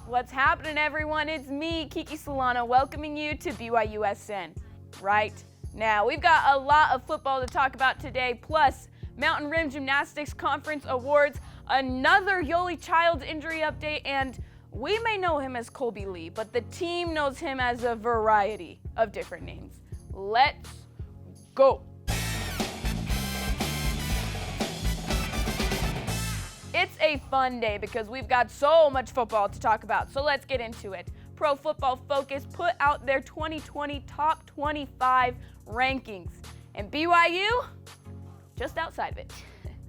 What's happening, everyone? It's me, Kiki Solano, welcoming you to BYUSN. Right now, we've got a lot of football to talk about today, plus Mountain Rim Gymnastics Conference Awards, another Yoli Childs injury update, and we may know him as Kolby Lee, but the team knows him as a variety of different names. Let's go. It's a fun day because we've got so much football to talk about, so let's get into it. Pro Football Focus put out their 2020 Top 25 rankings, and BYU, just outside of it.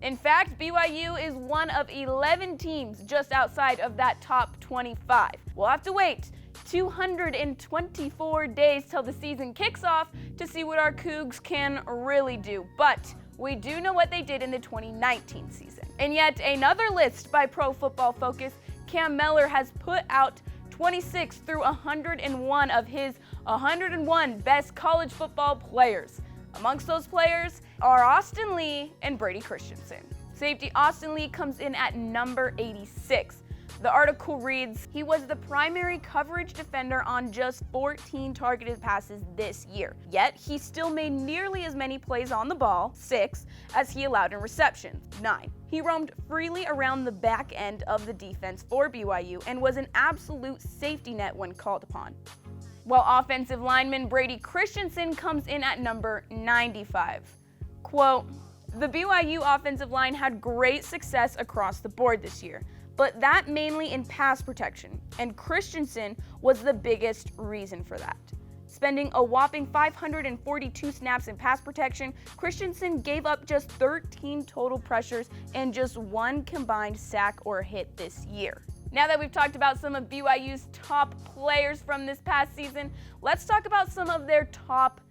In fact, BYU is one of 11 teams just outside of that top 25. We'll have to wait 224 days till the season kicks off to see what our Cougs can really do, but we do know what they did in the 2019 season. And yet another list by Pro Football Focus, Cam Mellor has put out 26 through 101 of his 101 best college football players. Amongst those players are Austin Lee and Brady Christensen. Safety Austin Lee comes in at number 86. The article reads, he was the primary coverage defender on just 14 targeted passes this year. Yet, he still made nearly as many plays on the ball, 6, as he allowed in receptions, 9. He roamed freely around the back end of the defense for BYU and was an absolute safety net when called upon. While offensive lineman Brady Christensen comes in at number 95. Quote, the BYU offensive line had great success across the board this year, but that mainly in pass protection, and Christensen was the biggest reason for that. Spending a whopping 542 snaps in pass protection, Christensen gave up just 13 total pressures and just 1 combined sack or hit this year. Now that we've talked about some of BYU's top players from this past season, let's talk about some of their top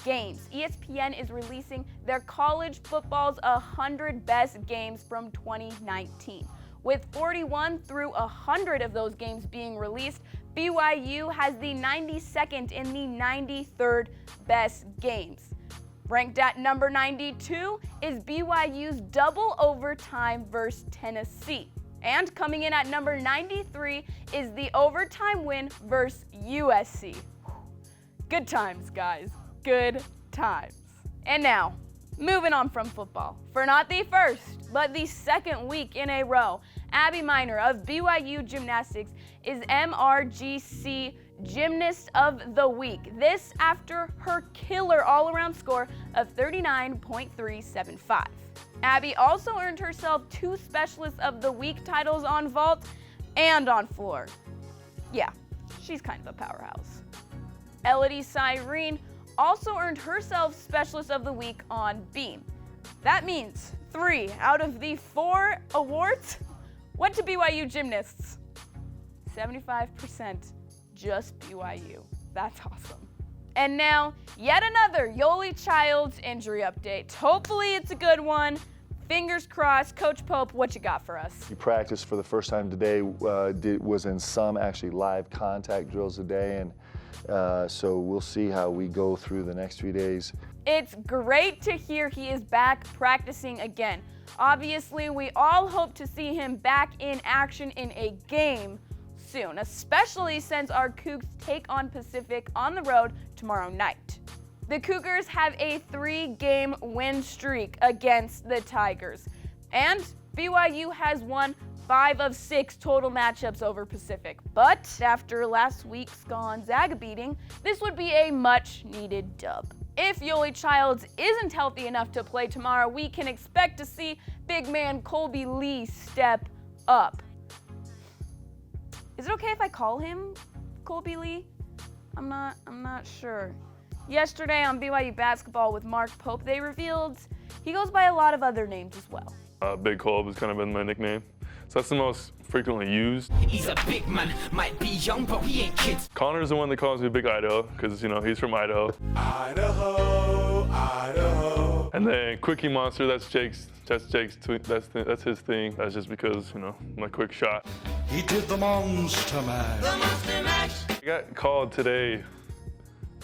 games. ESPN is releasing their college football's 100 best games from 2019. With 41 through 100 of those games being released, BYU has the 92nd and the 93rd best games. Ranked at number 92 is BYU's double overtime versus Tennessee. And coming in at number 93 is the overtime win versus USC. Good times, guys. Good times. And now, moving on from football. For not the first, but the second week in a row, Abby Miner of BYU Gymnastics is MRGC Gymnast of the Week. This after her killer all-around score of 39.375. Abby also earned herself 2 Specialist of the Week titles on vault and on floor. Yeah, she's kind of a powerhouse. Elodie Cyrene also earned herself Specialist of the Week on beam. That means 3 out of the 4 awards went to BYU gymnasts. 75% just BYU. That's awesome. And now, yet another Yoli Childs injury update. Hopefully it's a good one. Fingers crossed. Coach Pope, what you got for us? He practiced for the first time today, was in some actually live contact drills today, and so we'll see how we go through the next few days. It's great to hear he is back practicing again. Obviously, we all hope to see him back in action in a game soon, especially since our Cougs take on Pacific on the road tomorrow night. The Cougars have a 3-game win streak against the Tigers, and BYU has won 5 of 6 total matchups over Pacific. But after last week's Gonzaga beating, this would be a much-needed dub. If Yoli Childs isn't healthy enough to play tomorrow, we can expect to see big man Kolby Lee step up. Is it okay if I call him Kolby Lee? I'm not sure. Yesterday on BYU Basketball with Mark Pope, they revealed he goes by a lot of other names as well. Big Kolb has kind of been my nickname. So that's the most frequently used. He's a big man, might be young, but we ain't kids. Connor's the one that calls me Big Idaho, because, you know, he's from Idaho. Idaho, Idaho. And then Quickie Monster, that's Jake's, that's his thing. That's just because, you know, my quick shot. He did the Monster Mash. The Monster Mash. I got called today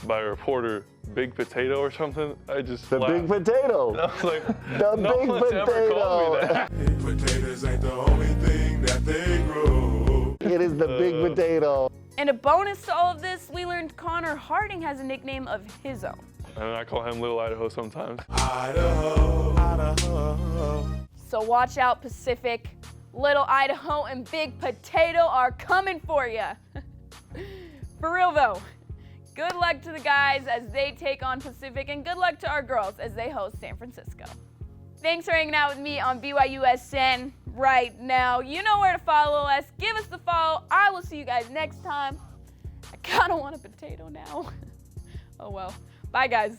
by a reporter Big Potato or something. I just The laughed. Big Potato. I was like, The no Big one's ever called me Potato. that. Potatoes ain't the only thing that they grow. It is the big potato. And a bonus to all of this, we learned Connor Harding has a nickname of his own. And I call him Little Idaho sometimes. Idaho, Idaho. So watch out, Pacific. Little Idaho and Big Potato are coming for you. For real though, good luck to the guys as they take on Pacific, and good luck to our girls as they host San Francisco. Thanks for hanging out with me on BYUSN right now. You know where to follow us. Give us the follow. I will see you guys next time. I kind of want a potato now. Oh well. Bye, guys.